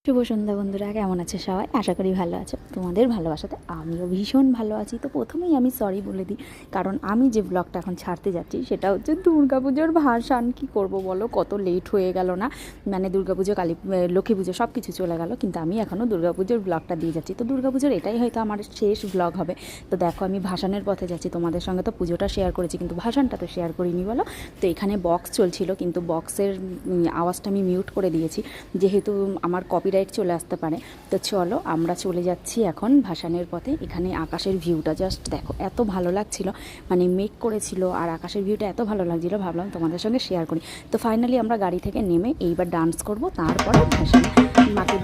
শুভ সন্ধ্যা বন্ধুরা, কেমন আছে সবাই? আশা করি ভালো আছো। তোমাদের ভালোবাসাতে আমিও ভীষণ ভালো আছি। তো প্রথমেই আমি সরি বলে দিই, কারণ আমি যে ব্লগটা এখন ছাড়তে যাচ্ছি সেটা হচ্ছে দুর্গাপুজোর ভাসান। কী করব বলো, কত লেট হয়ে গেল না? মানে দুর্গাপুজো, লক্ষ্মী পুজো সব কিছু চলে গেল, কিন্তু আমি এখনও দুর্গাপুজোর ব্লগটা দিয়ে যাচ্ছি। তো দুর্গাপুজোর এটাই হয়তো আমার শেষ ব্লগ হবে। তো দেখো, আমি ভাসানের পথে যাচ্ছি। তোমাদের সঙ্গে তো পুজোটা শেয়ার করেছি, কিন্তু ভাসানটা তো শেয়ার করিনি বলো। তো এখানে বক্স চলছিল, কিন্তু বক্সের আওয়াজটা আমি মিউট করে দিয়েছি, যেহেতু আমার কপিরাইট চলে আসতে পারে। তো চলো, আমরা চলে যাচ্ছি এখন ভাসানের পথে। এখানে আকাশের ভিউটা জাস্ট দেখো, এত ভালো লাগছিল, মানে মেঘ করেছিল আর আকাশের ভিউটা এত ভালো লাগছিল, ভাবলাম তোমাদের সঙ্গে শেয়ার করি। তো ফাইনালি আমরা গাড়ি থেকে নেমে এইবার ডান্স করব, তারপরে ভাসান মাকে